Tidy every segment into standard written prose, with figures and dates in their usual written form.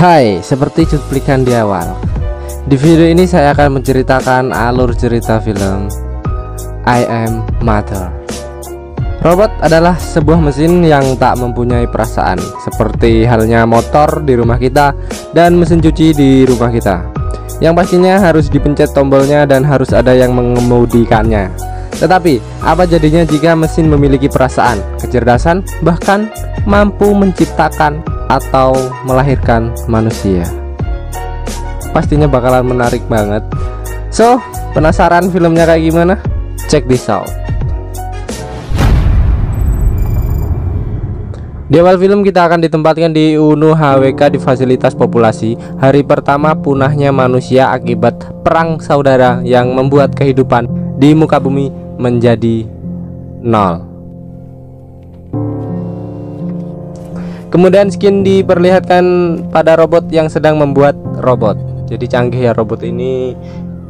Hai, seperti cuplikan di awal, di video ini saya akan menceritakan alur cerita film I Am Mother. Robot adalah sebuah mesin yang tak mempunyai perasaan, seperti halnya motor di rumah kita dan mesin cuci di rumah kita, yang pastinya harus dipencet tombolnya dan harus ada yang mengemudikannya. Tetapi, apa jadinya jika mesin memiliki perasaan, kecerdasan, bahkan mampu menciptakan atau melahirkan manusia? Pastinya bakalan menarik banget. So, penasaran filmnya kayak gimana? Check this out. Di awal film kita akan ditempatkan di UNU HWK di fasilitas populasi. Hari pertama punahnya manusia akibat perang saudara yang membuat kehidupan di muka bumi menjadi nol. Kemudian skin diperlihatkan pada robot yang sedang membuat robot. Jadi canggih ya robot ini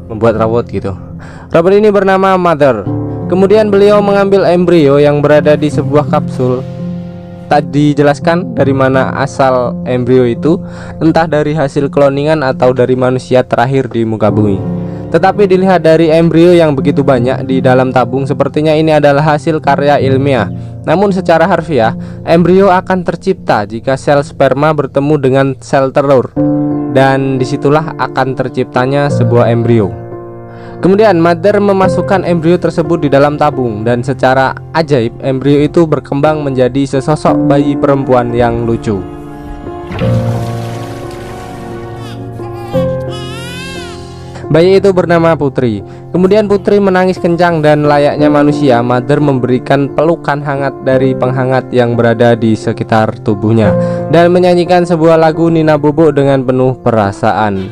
membuat robot gitu. Robot ini bernama Mother. Kemudian beliau mengambil embrio yang berada di sebuah kapsul. Tak dijelaskan dari mana asal embrio itu, entah dari hasil kloningan atau dari manusia terakhir di muka bumi. Tetapi dilihat dari embrio yang begitu banyak di dalam tabung, sepertinya ini adalah hasil karya ilmiah. Namun secara harfiah, embrio akan tercipta jika sel sperma bertemu dengan sel telur, dan disitulah akan terciptanya sebuah embrio. Kemudian Mother memasukkan embrio tersebut di dalam tabung, dan secara ajaib embrio itu berkembang menjadi sesosok bayi perempuan yang lucu. Bayi itu bernama Putri. Kemudian Putri menangis kencang dan layaknya manusia, Mother memberikan pelukan hangat dari penghangat yang berada di sekitar tubuhnya dan menyanyikan sebuah lagu Nina Bobo dengan penuh perasaan.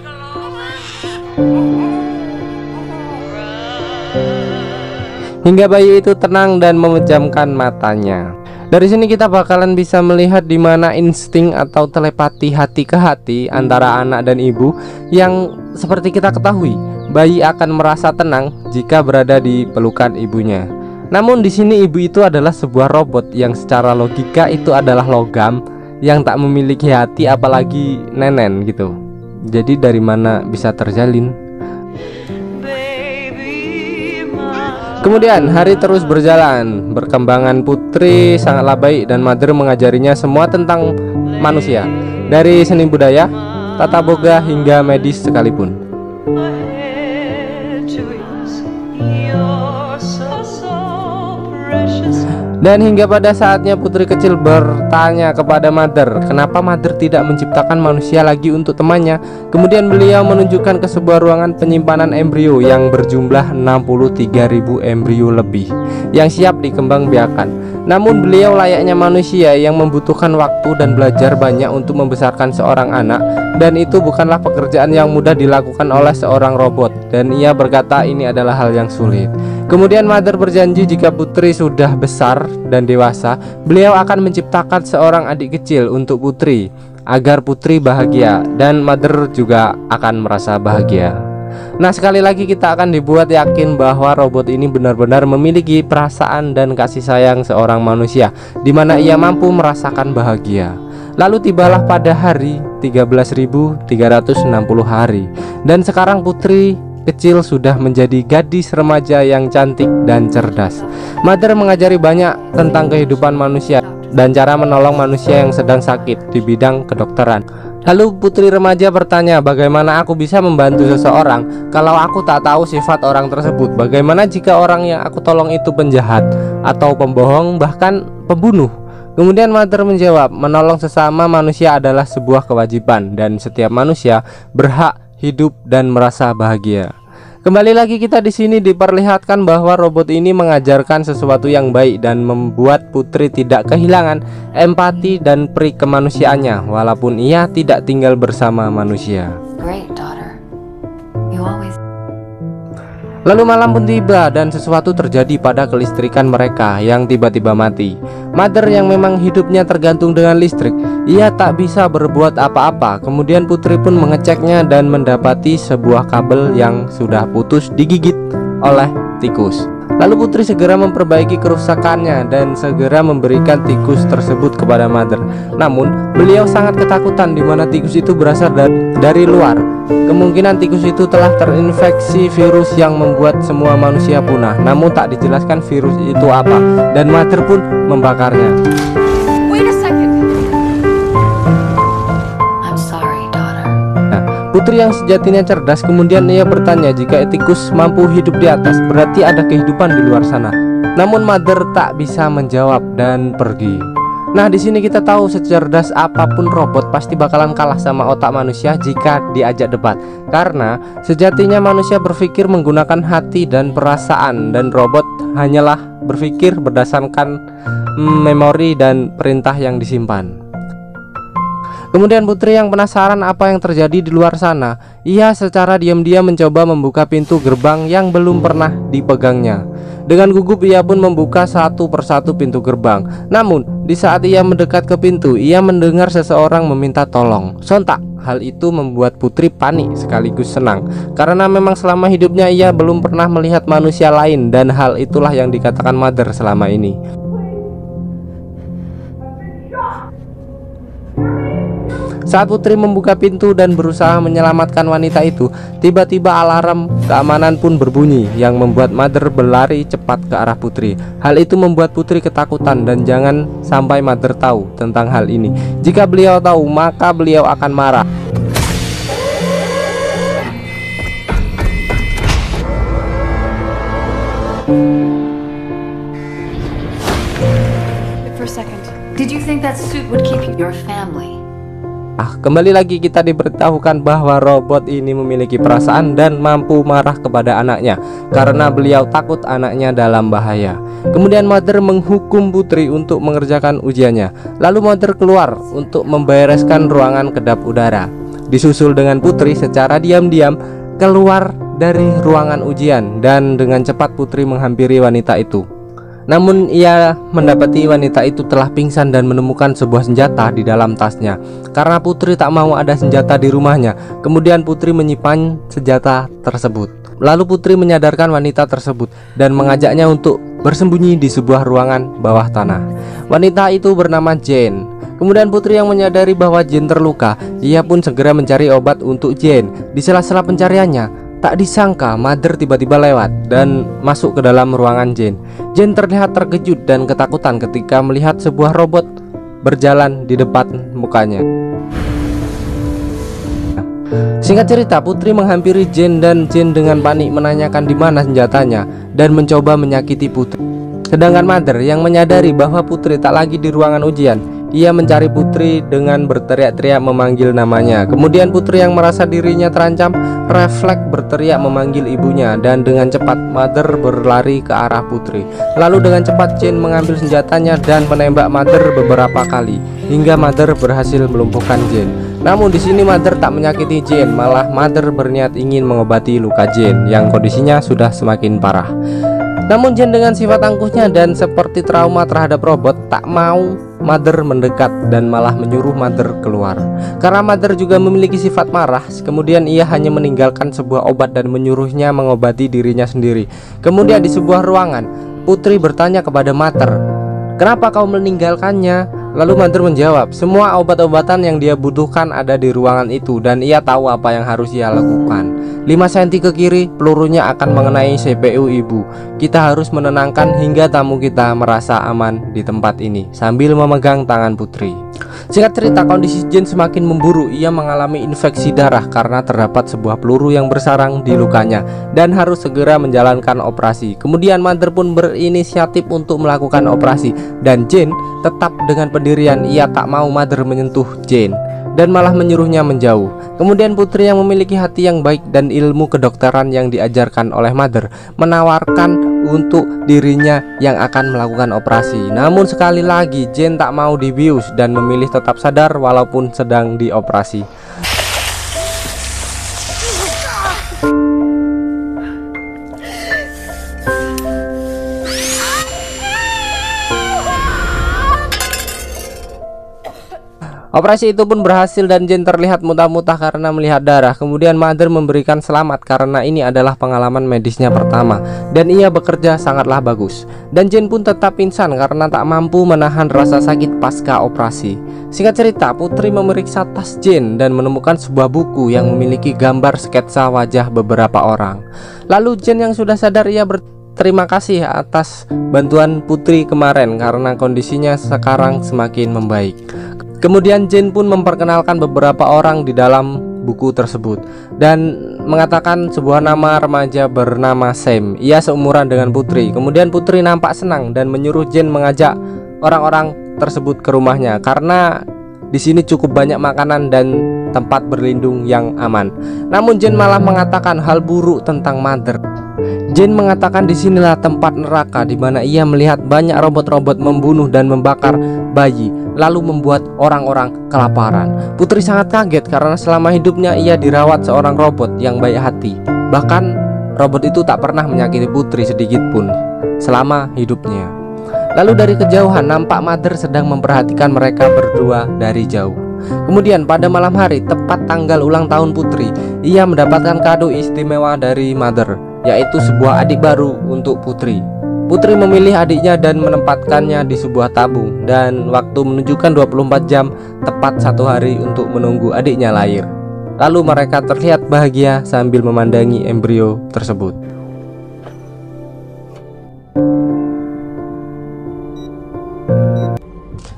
Hingga bayi itu tenang dan memejamkan matanya. Dari sini kita bakalan bisa melihat di mana insting atau telepati hati ke hati antara anak dan ibu, yang seperti kita ketahui, bayi akan merasa tenang jika berada di pelukan ibunya. Namun di sini ibu itu adalah sebuah robot yang secara logika itu adalah logam yang tak memiliki hati, apalagi nenen gitu. Jadi dari mana bisa terjalin? Kemudian hari terus berjalan. Perkembangan Putri sangatlah baik dan Mother mengajarinya semua tentang manusia, dari seni budaya, tata boga hingga medis sekalipun. Dan hingga pada saatnya Putri kecil bertanya kepada Mother, kenapa Mother tidak menciptakan manusia lagi untuk temannya. Kemudian beliau menunjukkan ke sebuah ruangan penyimpanan embrio yang berjumlah 63.000 embrio lebih yang siap dikembangbiakan. Namun beliau layaknya manusia yang membutuhkan waktu dan belajar banyak untuk membesarkan seorang anak, dan itu bukanlah pekerjaan yang mudah dilakukan oleh seorang robot, dan ia berkata ini adalah hal yang sulit. Kemudian Mother berjanji jika Putri sudah besar dan dewasa, beliau akan menciptakan seorang adik kecil untuk Putri agar Putri bahagia, dan Mother juga akan merasa bahagia. Nah, sekali lagi kita akan dibuat yakin bahwa robot ini benar-benar memiliki perasaan dan kasih sayang seorang manusia, di mana ia mampu merasakan bahagia. Lalu tibalah pada hari 13.360 hari, dan sekarang Putri kecil sudah menjadi gadis remaja yang cantik dan cerdas. Mother mengajari banyak tentang kehidupan manusia dan cara menolong manusia yang sedang sakit di bidang kedokteran. Lalu Putri remaja bertanya, bagaimana aku bisa membantu seseorang kalau aku tak tahu sifat orang tersebut? Bagaimana jika orang yang aku tolong itu penjahat atau pembohong, bahkan pembunuh? Kemudian Mother menjawab, menolong sesama manusia adalah sebuah kewajiban, dan setiap manusia berhak hidup dan merasa bahagia. Kembali lagi kita di sini diperlihatkan bahwa robot ini mengajarkan sesuatu yang baik dan membuat Putri tidak kehilangan empati dan peri kemanusiaannya walaupun ia tidak tinggal bersama manusia. Lalu malam pun tiba dan sesuatu terjadi pada kelistrikan mereka yang tiba-tiba mati. Mother yang memang hidupnya tergantung dengan listrik, ia tak bisa berbuat apa-apa. Kemudian Putri pun mengeceknya dan mendapati sebuah kabel yang sudah putus digigit oleh tikus. Lalu Putri segera memperbaiki kerusakannya dan segera memberikan tikus tersebut kepada Mother. Namun beliau sangat ketakutan di mana tikus itu berasal dari luar. Kemungkinan tikus itu telah terinfeksi virus yang membuat semua manusia punah. Namun tak dijelaskan virus itu apa, dan Mother pun membakarnya. Putri yang sejatinya cerdas kemudian ia bertanya jika tikus mampu hidup di atas, berarti ada kehidupan di luar sana. Namun Mother tak bisa menjawab dan pergi. Nah, di sini kita tahu secerdas apapun robot pasti bakalan kalah sama otak manusia jika diajak debat. Karena sejatinya manusia berpikir menggunakan hati dan perasaan, dan robot hanyalah berpikir berdasarkan memori dan perintah yang disimpan. Kemudian Putri yang penasaran apa yang terjadi di luar sana, ia secara diam-diam mencoba membuka pintu gerbang yang belum pernah dipegangnya. Dengan gugup ia pun membuka satu persatu pintu gerbang. Namun di saat ia mendekat ke pintu, ia mendengar seseorang meminta tolong. Sontak hal itu membuat Putri panik sekaligus senang, karena memang selama hidupnya ia belum pernah melihat manusia lain, dan hal itulah yang dikatakan Mother selama ini. Saat Putri membuka pintu dan berusaha menyelamatkan wanita itu, tiba-tiba alarm keamanan pun berbunyi yang membuat Mother berlari cepat ke arah Putri. Hal itu membuat Putri ketakutan, dan jangan sampai Mother tahu tentang hal ini. Jika beliau tahu, maka beliau akan marah. For a second, did you think that suit would keep your family? Kembali lagi kita diberitahukan bahwa robot ini memiliki perasaan dan mampu marah kepada anaknya karena beliau takut anaknya dalam bahaya. Kemudian Mother menghukum Putri untuk mengerjakan ujiannya. Lalu Mother keluar untuk membereskan ruangan kedap udara, disusul dengan Putri secara diam-diam keluar dari ruangan ujian, dan dengan cepat Putri menghampiri wanita itu. Namun ia mendapati wanita itu telah pingsan dan menemukan sebuah senjata di dalam tasnya. Karena Putri tak mau ada senjata di rumahnya, kemudian Putri menyimpan senjata tersebut. Lalu Putri menyadarkan wanita tersebut dan mengajaknya untuk bersembunyi di sebuah ruangan bawah tanah. Wanita itu bernama Jane. Kemudian Putri yang menyadari bahwa Jane terluka, ia pun segera mencari obat untuk Jane. Di sela-sela pencariannya, tak disangka Mother tiba-tiba lewat dan masuk ke dalam ruangan Jane. Jane terlihat terkejut dan ketakutan ketika melihat sebuah robot berjalan di depan mukanya. Singkat cerita, Putri menghampiri Jane dan Jane dengan panik menanyakan di mana senjatanya dan mencoba menyakiti Putri. Sedangkan Mother yang menyadari bahwa Putri tak lagi di ruangan ujian, ia mencari Putri dengan berteriak-teriak memanggil namanya. Kemudian Putri yang merasa dirinya terancam refleks berteriak memanggil ibunya, dan dengan cepat Mother berlari ke arah Putri. Lalu dengan cepat Jane mengambil senjatanya dan menembak Mother beberapa kali hingga Mother berhasil melumpuhkan Jane. Namun di sini Mother tak menyakiti Jane, malah Mother berniat ingin mengobati luka Jane yang kondisinya sudah semakin parah. Namun Jane dengan sifat angkuhnya dan seperti trauma terhadap robot tak mau Mother mendekat dan malah menyuruh Mother keluar. Karena Mother juga memiliki sifat marah, kemudian ia hanya meninggalkan sebuah obat dan menyuruhnya mengobati dirinya sendiri. Kemudian di sebuah ruangan, Putri bertanya kepada Mother, "Kenapa kau meninggalkannya?" Lalu Mother menjawab, semua obat-obatan yang dia butuhkan ada di ruangan itu, dan ia tahu apa yang harus ia lakukan. 5 cm ke kiri, pelurunya akan mengenai CPU ibu. Kita harus menenangkan hingga tamu kita merasa aman di tempat ini, sambil memegang tangan Putri. Singkat cerita, kondisi Jane semakin memburuk. Ia mengalami infeksi darah karena terdapat sebuah peluru yang bersarang di lukanya dan harus segera menjalankan operasi. Kemudian Mother pun berinisiatif untuk melakukan operasi, dan Jane tetap dengan pendirian. Ia tak mau Mother menyentuh Jane dan malah menyuruhnya menjauh. Kemudian Putri yang memiliki hati yang baik dan ilmu kedokteran yang diajarkan oleh Mother menawarkan untuk dirinya yang akan melakukan operasi. Namun sekali lagi Jane tak mau dibius dan memilih tetap sadar walaupun sedang dioperasi. Operasi itu pun berhasil dan Jane terlihat muntah-muntah karena melihat darah. Kemudian Mother memberikan selamat karena ini adalah pengalaman medisnya pertama dan ia bekerja sangatlah bagus. Dan Jane pun tetap pingsan karena tak mampu menahan rasa sakit pasca operasi. Singkat cerita, Putri memeriksa tas Jane dan menemukan sebuah buku yang memiliki gambar sketsa wajah beberapa orang. Lalu Jane yang sudah sadar, ia berterima kasih atas bantuan Putri kemarin karena kondisinya sekarang semakin membaik. Kemudian Jane pun memperkenalkan beberapa orang di dalam buku tersebut dan mengatakan sebuah nama remaja bernama Sam. Ia seumuran dengan Putri. Kemudian Putri nampak senang dan menyuruh Jane mengajak orang-orang tersebut ke rumahnya karena di sini cukup banyak makanan dan tempat berlindung yang aman. Namun Jane malah mengatakan hal buruk tentang Mother. Jane mengatakan disinilah tempat neraka di mana ia melihat banyak robot-robot membunuh dan membakar bayi, lalu membuat orang-orang kelaparan. Putri sangat kaget karena selama hidupnya ia dirawat seorang robot yang baik hati. Bahkan robot itu tak pernah menyakiti Putri sedikit pun selama hidupnya. Lalu dari kejauhan nampak Mother sedang memperhatikan mereka berdua dari jauh. Kemudian pada malam hari, tepat tanggal ulang tahun Putri, ia mendapatkan kado istimewa dari Mother, yaitu sebuah adik baru untuk Putri. Putri memilih adiknya dan menempatkannya di sebuah tabung, dan waktu menunjukkan 24 jam, tepat 1 hari untuk menunggu adiknya lahir. Lalu mereka terlihat bahagia sambil memandangi embrio tersebut.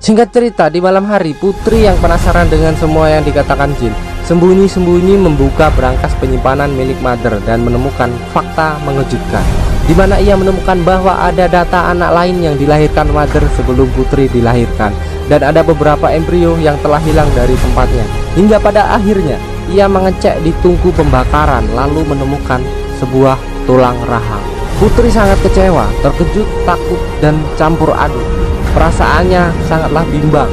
Singkat cerita, di malam hari, Putri yang penasaran dengan semua yang dikatakan Jane sembunyi-sembunyi membuka berangkas penyimpanan milik Mother dan menemukan fakta mengejutkan, di mana ia menemukan bahwa ada data anak lain yang dilahirkan Mother sebelum Putri dilahirkan, dan ada beberapa embrio yang telah hilang dari tempatnya. Hingga pada akhirnya ia mengecek di tungku pembakaran lalu menemukan sebuah tulang rahang. Putri sangat kecewa, terkejut, takut, dan campur aduk. Perasaannya sangatlah bimbang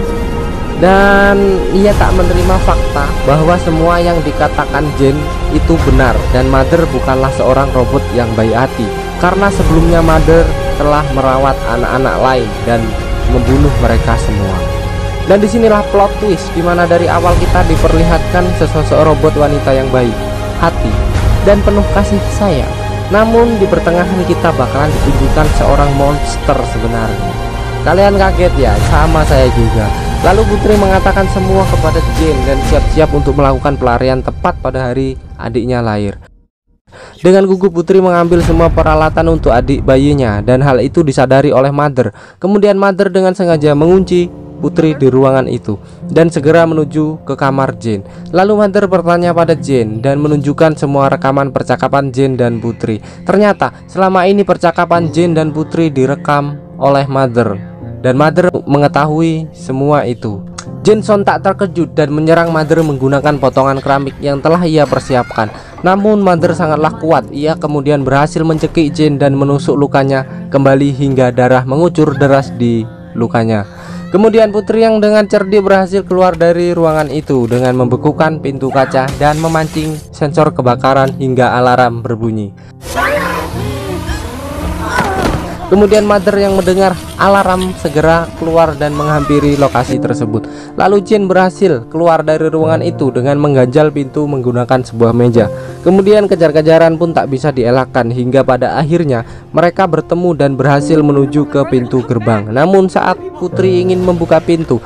dan ia tak menerima fakta bahwa semua yang dikatakan Jane itu benar dan Mother bukanlah seorang robot yang baik hati, karena sebelumnya Mother telah merawat anak-anak lain dan membunuh mereka semua. Dan disinilah plot twist, dimana dari awal kita diperlihatkan sesosok robot wanita yang baik hati dan penuh kasih sayang, namun di pertengahan kita bakalan ditunjukkan seorang monster sebenarnya. Kalian kaget ya? Sama saya juga. Lalu Putri mengatakan semua kepada Jane dan siap-siap untuk melakukan pelarian tepat pada hari adiknya lahir. Dengan gugup Putri mengambil semua peralatan untuk adik bayinya dan hal itu disadari oleh Mother. Kemudian Mother dengan sengaja mengunci Putri di ruangan itu dan segera menuju ke kamar Jane. Lalu Mother bertanya pada Jane dan menunjukkan semua rekaman percakapan Jane dan Putri. Ternyata selama ini percakapan Jane dan Putri direkam oleh Mother dan Mother mengetahui semua itu. Jane sontak terkejut dan menyerang Mother menggunakan potongan keramik yang telah ia persiapkan. Namun Mother sangatlah kuat. Ia kemudian berhasil mencekik Jane dan menusuk lukanya kembali hingga darah mengucur deras di lukanya. Kemudian Putri yang dengan cerdik berhasil keluar dari ruangan itu dengan membekukan pintu kaca dan memancing sensor kebakaran hingga alarm berbunyi. Kemudian Mother yang mendengar alarm segera keluar dan menghampiri lokasi tersebut. Lalu Jane berhasil keluar dari ruangan itu dengan mengganjal pintu menggunakan sebuah meja. Kemudian kejar-kejaran pun tak bisa dielakkan hingga pada akhirnya mereka bertemu dan berhasil menuju ke pintu gerbang. Namun saat Putri ingin membuka pintu,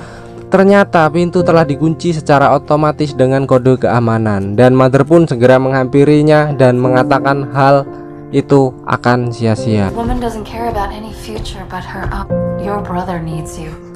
ternyata pintu telah dikunci secara otomatis dengan kode keamanan, dan Mother pun segera menghampirinya dan mengatakan hal itu akan sia-sia.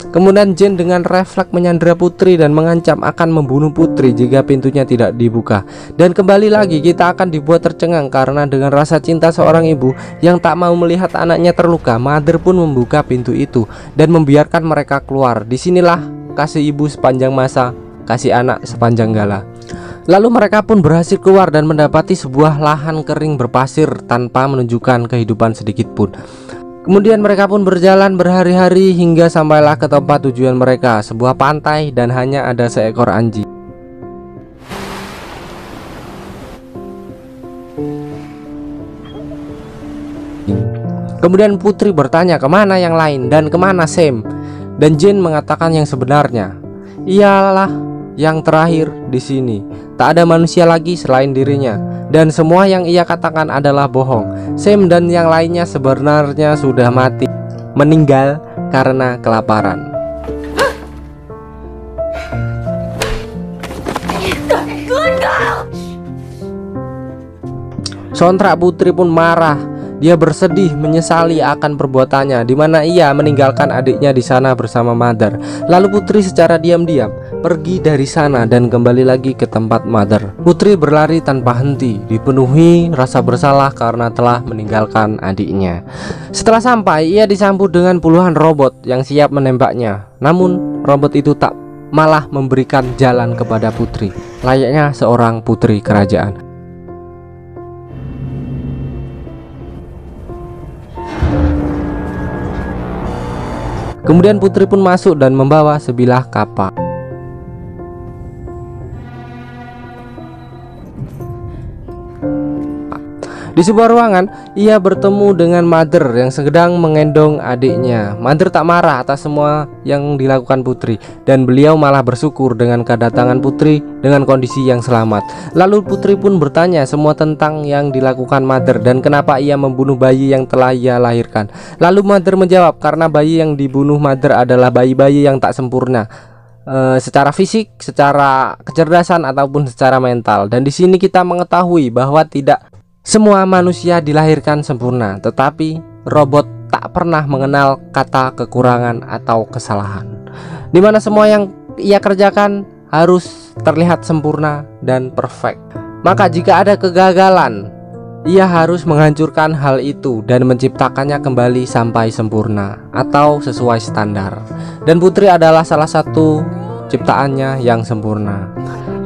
Kemudian Jane dengan refleks menyandera Putri dan mengancam akan membunuh Putri jika pintunya tidak dibuka. Dan kembali lagi kita akan dibuat tercengang karena dengan rasa cinta seorang ibu yang tak mau melihat anaknya terluka, Mother pun membuka pintu itu dan membiarkan mereka keluar. Disinilah kasih ibu sepanjang masa, kasih anak sepanjang gala. Lalu mereka pun berhasil keluar dan mendapati sebuah lahan kering berpasir tanpa menunjukkan kehidupan sedikit pun. Kemudian mereka pun berjalan berhari-hari hingga sampailah ke tempat tujuan mereka, sebuah pantai, dan hanya ada seekor anjing. Kemudian Putri bertanya kemana yang lain dan kemana Sam, dan Jane mengatakan yang sebenarnya. Ialah yang terakhir di sini. Tak ada manusia lagi selain dirinya, dan semua yang ia katakan adalah bohong. Sam dan yang lainnya sebenarnya sudah mati, meninggal karena kelaparan. Sontra Putri pun marah. Dia bersedih menyesali akan perbuatannya, di mana ia meninggalkan adiknya di sana bersama Mother. Lalu Putri secara diam-diam pergi dari sana dan kembali lagi ke tempat Mother. Putri berlari tanpa henti, dipenuhi rasa bersalah karena telah meninggalkan adiknya. Setelah sampai, ia disambut dengan puluhan robot yang siap menembaknya. Namun robot itu tak malah memberikan jalan kepada Putri, layaknya seorang putri kerajaan. Kemudian Putri pun masuk dan membawa sebilah kapak. Di sebuah ruangan, ia bertemu dengan Mother yang sedang menggendong adiknya. Mother tak marah atas semua yang dilakukan Putri, dan beliau malah bersyukur dengan kedatangan Putri dengan kondisi yang selamat. Lalu Putri pun bertanya semua tentang yang dilakukan Mother dan kenapa ia membunuh bayi yang telah ia lahirkan. Lalu Mother menjawab karena bayi yang dibunuh Mother adalah bayi-bayi yang tak sempurna, secara fisik, secara kecerdasan ataupun secara mental. Dan di sini kita mengetahui bahwa tidak semua manusia dilahirkan sempurna, tetapi robot tak pernah mengenal kata kekurangan atau kesalahan, dimana semua yang ia kerjakan harus terlihat sempurna dan perfect. Maka jika ada kegagalan, ia harus menghancurkan hal itu dan menciptakannya kembali sampai sempurna atau sesuai standar. Dan Putri adalah salah satu ciptaannya yang sempurna.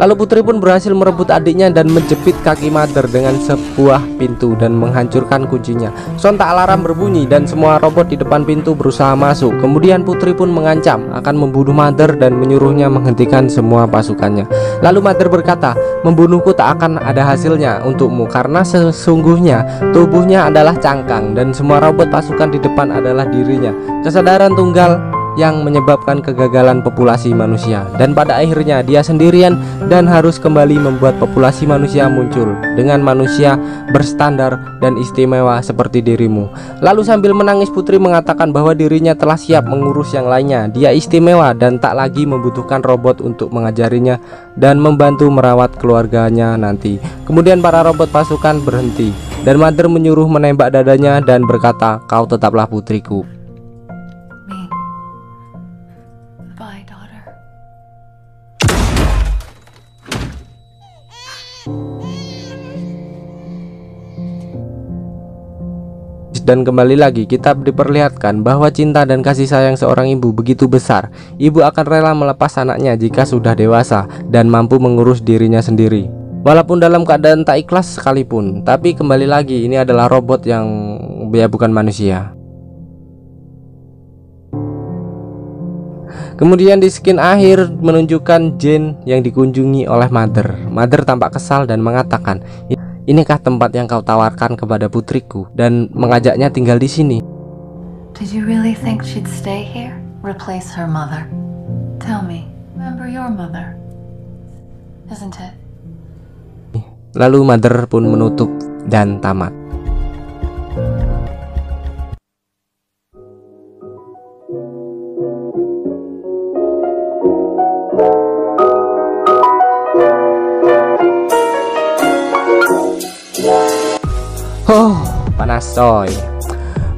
Lalu Putri pun berhasil merebut adiknya dan menjepit kaki Mother dengan sebuah pintu dan menghancurkan kuncinya. Sontak alarm berbunyi dan semua robot di depan pintu berusaha masuk. Kemudian Putri pun mengancam akan membunuh Mother dan menyuruhnya menghentikan semua pasukannya. Lalu Mother berkata, membunuhku tak akan ada hasilnya untukmu karena sesungguhnya tubuhnya adalah cangkang dan semua robot pasukan di depan adalah dirinya. Kesadaran tunggal yang menyebabkan kegagalan populasi manusia, dan pada akhirnya dia sendirian dan harus kembali membuat populasi manusia muncul dengan manusia berstandar dan istimewa seperti dirimu. Lalu sambil menangis Putri mengatakan bahwa dirinya telah siap mengurus yang lainnya. Dia istimewa dan tak lagi membutuhkan robot untuk mengajarinya dan membantu merawat keluarganya nanti. Kemudian para robot pasukan berhenti dan Mother menyuruh menembak dadanya dan berkata, kau tetaplah putriku. Dan kembali lagi kita diperlihatkan bahwa cinta dan kasih sayang seorang ibu begitu besar. Ibu akan rela melepas anaknya jika sudah dewasa dan mampu mengurus dirinya sendiri, walaupun dalam keadaan tak ikhlas sekalipun. Tapi kembali lagi, ini adalah robot yang bukan manusia. Kemudian di skin akhir menunjukkan Jane yang dikunjungi oleh Mother. Mother tampak kesal dan mengatakan, inikah tempat yang kau tawarkan kepada putriku, dan mengajaknya tinggal di sini. Did you really think she'd stay here? Replace her mother? Tell me, remember your mother, isn't it? Lalu Mother pun menutup dan tamat. Panas coy.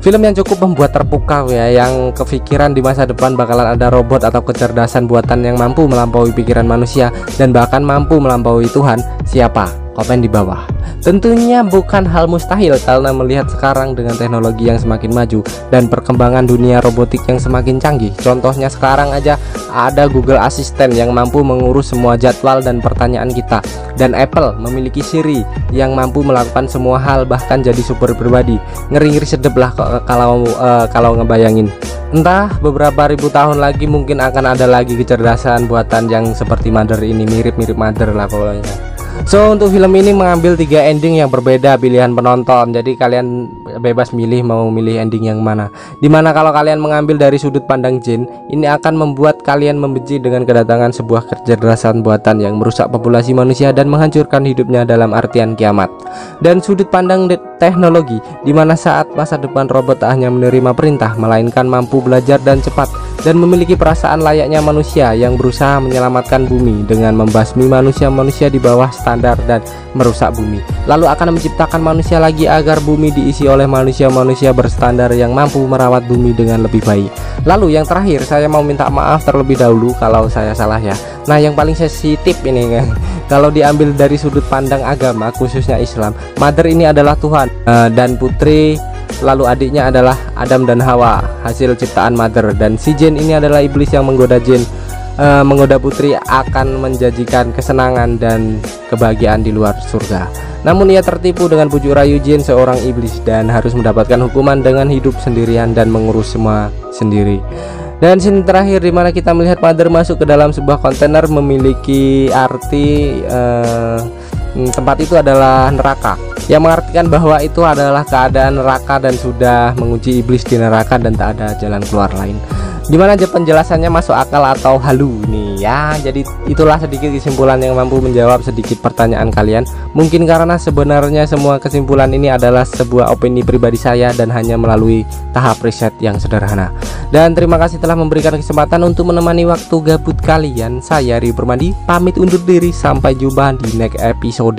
Film yang cukup membuat terpukau ya, yang kepikiran di masa depan bakalan ada robot atau kecerdasan buatan yang mampu melampaui pikiran manusia dan bahkan mampu melampaui Tuhan. Siapa? Komen di bawah. Tentunya bukan hal mustahil karena melihat sekarang dengan teknologi yang semakin maju dan perkembangan dunia robotik yang semakin canggih. Contohnya sekarang aja ada Google Assistant yang mampu mengurus semua jadwal dan pertanyaan kita, dan Apple memiliki Siri yang mampu melakukan semua hal bahkan jadi super pribadi. Ngeri-ngeri sedep lah kalau ngebayangin. Entah beberapa ribu tahun lagi mungkin akan ada lagi kecerdasan buatan yang seperti Mother ini, mirip-mirip Mother lah pokoknya. So untuk film ini mengambil 3 ending yang berbeda pilihan penonton. Jadi kalian bebas milih mau milih ending yang mana. Dimana kalau kalian mengambil dari sudut pandang jin, ini akan membuat kalian membenci dengan kedatangan sebuah kecerdasan buatan yang merusak populasi manusia dan menghancurkan hidupnya dalam artian kiamat. Dan sudut pandang teknologi, dimana saat masa depan robot tak hanya menerima perintah, melainkan mampu belajar dan cepat, dan memiliki perasaan layaknya manusia yang berusaha menyelamatkan bumi dengan membasmi manusia-manusia di bawah standar dan merusak bumi, lalu akan menciptakan manusia lagi agar bumi diisi oleh manusia-manusia berstandar yang mampu merawat bumi dengan lebih baik. Lalu yang terakhir, saya mau minta maaf terlebih dahulu kalau saya salah ya. Nah yang paling sensitif ini kan, kalau diambil dari sudut pandang agama khususnya Islam, Mother ini adalah Tuhan, dan putri lalu adiknya adalah Adam dan Hawa, hasil ciptaan Mother, dan si jin ini adalah iblis yang menggoda jin, menggoda putri akan menjanjikan kesenangan dan kebahagiaan di luar surga. Namun ia tertipu dengan bujuk rayu jin seorang iblis dan harus mendapatkan hukuman dengan hidup sendirian dan mengurus semua sendiri. Dan scene terakhir dimana kita melihat Mother masuk ke dalam sebuah kontainer memiliki arti tempat itu adalah neraka, yang mengartikan bahwa itu adalah keadaan neraka dan sudah menguji iblis di neraka dan tak ada jalan keluar lain. Dimana aja penjelasannya masuk akal atau halu nih ya. Jadi itulah sedikit kesimpulan yang mampu menjawab sedikit pertanyaan kalian. Mungkin karena sebenarnya semua kesimpulan ini adalah sebuah opini pribadi saya dan hanya melalui tahap riset yang sederhana. Dan terima kasih telah memberikan kesempatan untuk menemani waktu gabut kalian. Saya Rio Permadi pamit undur diri, sampai jumpa di next episode.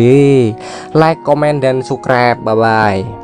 Like, comment, dan subscribe. Bye bye.